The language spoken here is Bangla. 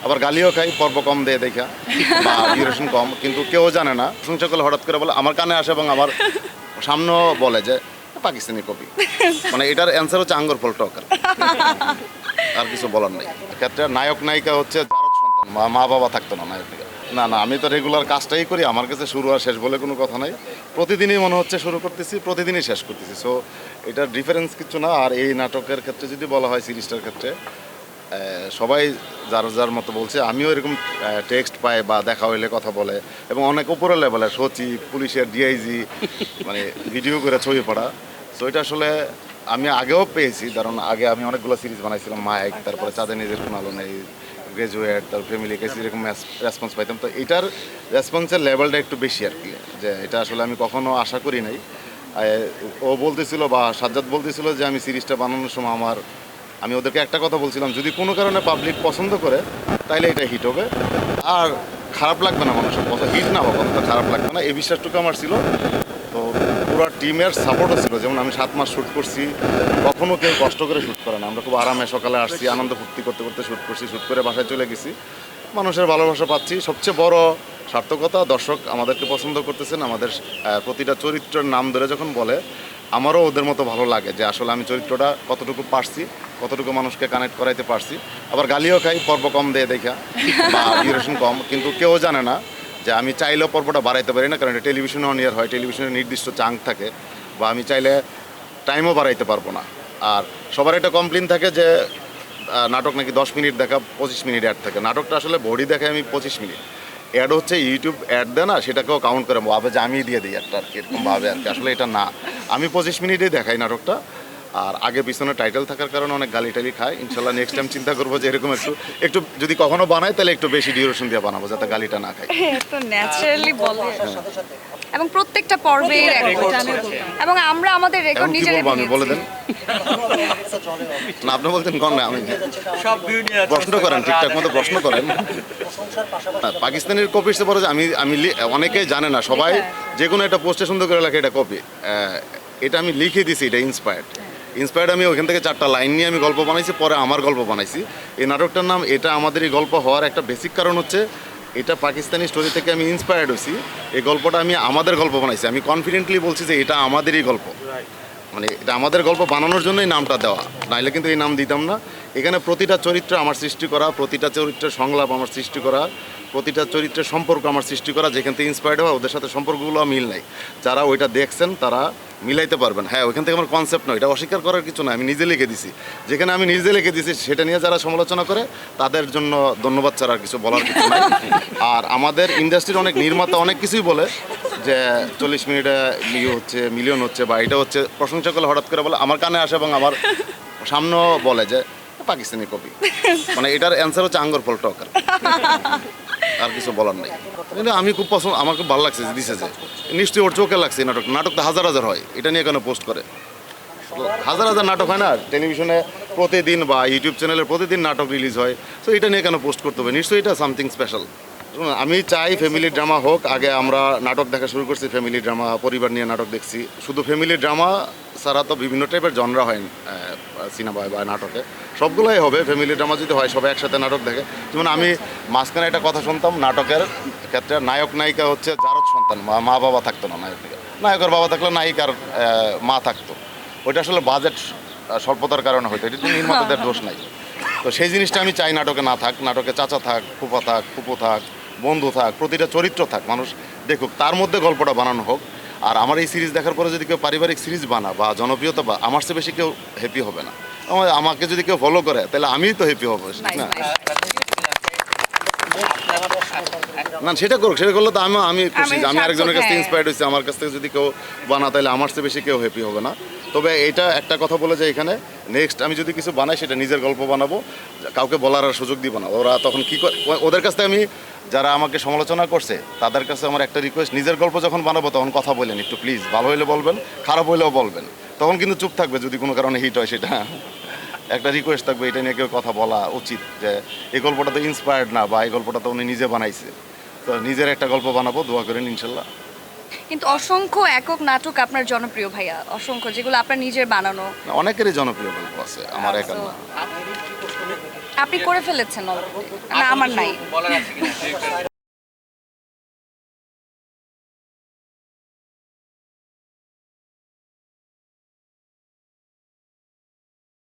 আবার গালিও খাই পর্ব কম দিয়ে দেখা বা ডিউরেশন কম, কিন্তু কেউ জানে না। প্রশংসা করলে হঠাৎ করে বলে, আমার কানে আসে এবং আমার সামনেও বলে যে পাকিস্তানি কপি। মানে এটার অ্যান্সার হচ্ছে আঙ্গুর ফল টক, আর কিছু বলার নেই। ক্ষেত্রে নায়ক নায়িকা হচ্ছে যার সন্তান, মা বাবা থাকতো না নায়ক নায়িকা। না না, আমি তো রেগুলার কাজটাই করি, আমার কাছে শুরু আর শেষ বলে কোনো কথা নাই। প্রতিদিনই মনে হচ্ছে শুরু করতেছি, প্রতিদিনই শেষ করতেছি। সো এটার ডিফারেন্স কিছু না। আর এই নাটকের ক্ষেত্রে যদি বলা হয়, সিরিজটার ক্ষেত্রে সবাই যার যার মতো বলছে, আমিও এরকম টেক্সট পাই বা দেখা হইলে কথা বলে, এবং অনেক উপরের লেভেলের সচিব, পুলিশের ডিআইজি মানে ভিডিও করে ছবি পড়া। সো এটা আসলে আমি আগেও পেয়েছি, কারণ আগে আমি অনেকগুলো সিরিজ বানাইছিলাম, মাইক, তারপরে চাঁদে নিজের কোন আলো নেই, গ্রাজুয়েট, তারপর ফ্যামিলি কেস, এরকম রেসপন্স পাইতাম। তো এটার রেসপন্সের লেভেলটা একটু বেশি আর কি, যে এটা আসলে আমি কখনো আশা করি নাই। ও বলতেছিল বা সাজ্জাদ বলতেছিল যে আমি সিরিজটা বানানোর সময় আমি ওদেরকে একটা কথা বলছিলাম, যদি কোনো কারণে পাবলিক পছন্দ করে তাইলে এটা হিট হবে, আর খারাপ লাগবে না, মানুষের কথা হিট না হোক অন্তত খারাপ লাগবে না, এই বিশ্বাসটুকু আমার ছিল। তো পুরো টিমের সাপোর্টও ছিল। যেমন আমি 7 মাস শ্যুট করছি, কখনো কেউ কষ্ট করে শ্যুট করে না, আমরা খুব আরামে সকালে আসছি, আনন্দ ফুর্তি করতে করতে শ্যুট করছি, শ্যুট করে বাসায় চলে গেছি, মানুষের ভালোবাসা পাচ্ছি। সবচেয়ে বড় সার্থকতা, দর্শক আমাদেরকে পছন্দ করতেছেন। আমাদের প্রতিটা চরিত্রের নাম ধরে যখন বলে, আমারও ওদের মতো ভালো লাগে যে আসলে আমি চরিত্রটা কতটুকু পারছি, কতটুকু মানুষকে কানেক্ট করাইতে পারছি। আবার গালিও খাই পর্ব কম দিয়ে দেখা বা ডিউরেশন কম, কিন্তু কেউ জানে না যে আমি চাইলেও পর্বটা বাড়াইতে পারি না, কারণ এটা টেলিভিশনে অন ইয়ার হয়, টেলিভিশনের নির্দিষ্ট চাঙ্ক থাকে, বা আমি চাইলে টাইমও বাড়াইতে পারবো না। আর সবার একটা কমপ্লেন থাকে যে নাটক নাকি 10 মিনিট দেখা, 25 মিনিট অ্যাড থাকে। নাটকটা আসলে বডি দেখায় আমি 25 মিনিট, অ্যাড হচ্ছে ইউটিউব অ্যাড দেয় না, সেটাকেও কাউন্ট করে ভাবে যে আমি দিয়ে দিই একটা আর কি, এরকম ভাবে আর কি। আসলে এটা না, আমি 25 মিনিটেই দেখাই নাটকটা। আর আগে পিছনে টাইটেল থাকার কারণে অনেক গালি টালি খায়। ইনশাল্লাহ নেক্সট টাইম চিন্তা করবো যে এরকম একটু যদি কখনো বানাই তাহলে একটু বেশি ডিউরেশন দিয়ে বানাবো, যাতে গালিটা না খাই। তো ন্যাচারালি বলে, এবং প্রত্যেকটা পর্বে এবং আমরা আমাদের এখন রেকর্ড কি নিজেরাই বলবো আমি, বলে দেন না, আপনি বলতেন কন না, আমি প্রশ্ন করেন, ঠিকঠাক মতো প্রশ্ন করেন। পাকিস্তানের কপি বড় যে আমি অনেকেই জানে না, সবাই যে কোনো একটা পোস্টে সুন্দর করে লেখে এটা কপি। এটা আমি লিখে দিছি, এটা ইন্সপায়ার্ড আমি ওখান থেকে 4টা লাইন নিয়ে আমি গল্প বানাইছি, পরে আমার গল্প বানাইছি। এই নাটকটার নাম এটা আমাদেরই গল্প হওয়ার একটা বেসিক কারণ হচ্ছে, এটা পাকিস্তানি স্টোরি থেকে আমি ইন্সপায়ার্ড হয়েছি। এই গল্পটা আমি আমাদের গল্প বানাইছি, আমি কনফিডেন্টলি বলছি যে এটা আমাদেরই গল্প, মানে এটা আমাদের গল্প বানানোর জন্যই নামটা দেওয়া, নাইলে কিন্তু এই নাম দিতাম না। এখানে প্রতিটা চরিত্র আমার সৃষ্টি করা, প্রতিটা চরিত্রের সংলাপ আমার সৃষ্টি করা, প্রতিটা চরিত্রের সম্পর্ক আমার সৃষ্টি করা, যেখান থেকে ইন্সপায়ার্ড হওয়া, ওদের সাথে সম্পর্কগুলো মিল নাই। যারা ওইটা দেখছেন তারা মিলাইতে পারবেন। হ্যাঁ, ওইখান থেকে আমার কনসেপ্ট নয়, এটা অস্বীকার করার কিছু না, আমি নিজে লিখে দিছি। যেখানে আমি নিজে লিখে দিছি সেটা নিয়ে যারা সমালোচনা করে তাদের জন্য ধন্যবাদ ছাড়া আর কিছু বলার কিছু নাই। আর আমাদের ইন্ডাস্ট্রির অনেক নির্মাতা অনেক কিছুই বলে যে 40 মিনিটে হচ্ছে, মিলিয়ন হচ্ছে, বা এটা হচ্ছে, প্রশংসা করলে হঠাৎ করে বলে, আমার কানে আসে এবং আমার সামনেও বলে যে পাকিস্তানি কপি। মানে এটার অ্যান্সার হচ্ছে আঙ্গুর ফল টক, আর কিছু বলার নেই। কিন্তু আমি খুব পছন্দ, আমার খুব ভালো লাগছে যে দিছে, যে নিশ্চয়ই ওর চোখে লাগছে। নাটক তো হাজার হাজার হয়, এটা নিয়ে কেন পোস্ট করে? হাজার হাজার নাটক হয় না টেলিভিশনে প্রতিদিন, বা ইউটিউব চ্যানেলে প্রতিদিন নাটক রিলিজ হয়। তো এটা নিয়ে কেন পোস্ট করতে হবে? নিশ্চয়ই এটা সামথিং স্পেশাল। আমি চাই ফ্যামিলি ড্রামা হোক। আগে আমরা নাটক দেখা শুরু করছি, ফ্যামিলি ড্রামা, পরিবার নিয়ে নাটক দেখছি। শুধু ফ্যামিলি ড্রামা ছাড়া তো বিভিন্ন টাইপের জনরা হয় সিনেমায় বা নাটকে, সবগুলোই হবে। ফ্যামিলি ড্রামা যদি হয়, সবাই একসাথে নাটক দেখে। যেমন আমি মাঝখানে একটা কথা শুনতাম, নাটকের ক্ষেত্রে নায়ক নায়িকা হচ্ছে যার সন্তান, মা বাবা থাকতো না নায়কের বাবা থাকলে নায়িকার মা থাকতো। ওইটা আসলে বাজেট স্বল্পতার কারণে হয়তো, এটা নির্মাতাদের দোষ নাই। তো সেই জিনিসটা আমি চাই নাটকে না থাক। নাটকে চাচা থাক, ফুফা থাক, ফুপু থাক, বন্ধু থাক, প্রতিটা চরিত্র থাক, মানুষ দেখুক, তার মধ্যে গল্পটা বানানো হোক। আর আমার এই সিরিজ দেখার পরে যদি কেউ পারিবারিক সিরিজ বানা বা জনপ্রিয়তা, বা আমার চেয়ে বেশি কেউ হ্যাপি হবে না। আমাকে যদি কেউ ফলো করে তাহলে আমিই তো হ্যাপি হবো, ঠিক না? না, সেটা করুক, সেটা করলে তো আমি খুশি। আমি আরেকজনের কাছ থেকে ইন্সপায়ার্ড হয়েছি, আমার কাছ থেকে যদি কেউ বানা তাহলে আমার চেয়ে বেশি কেউ হ্যাপি হবে না। তবে এটা একটা কথা বলে যে এখানে নেক্সট আমি যদি কিছু বানাই, সেটা নিজের গল্প বানাবো, কাউকে বলার আর সুযোগ দিব না। ওরা তখন কী করে, ওদের কাছ থেকে আমি, যারা আমাকে সমালোচনা করছে তাদের কাছে আমার একটা রিকোয়েস্ট, নিজের গল্প যখন বানাবো তখন কথা বলেন একটু প্লিজ, ভালো হইলে বলবেন, খারাপ হইলেও বলবেন, তখন কিন্তু চুপ থাকবে যদি কোনো কারণে হিট হয়। সেটা একটা রিকোয়েস্ট থাকবে, এটা নিয়ে কেউ কথা বলা উচিত, যে এই গল্পটা তো ইন্সপায়ার্ড না, বা এই গল্পটা তো উনি নিজে বানাইছে। তো নিজের একটা গল্প বানাবো, দোয়া করেন ইনশাল্লাহ। কিন্তু অসংখ্য একক নাটক আপনার জনপ্রিয় ভাইয়া, অসংখ্য, যেগুলো আপনার নিজের বানানো। অনেকেরই জনপ্রিয় গল্প আছে, আমার একা না। আপনি করে ফেলেছেন already। না আমার নাই।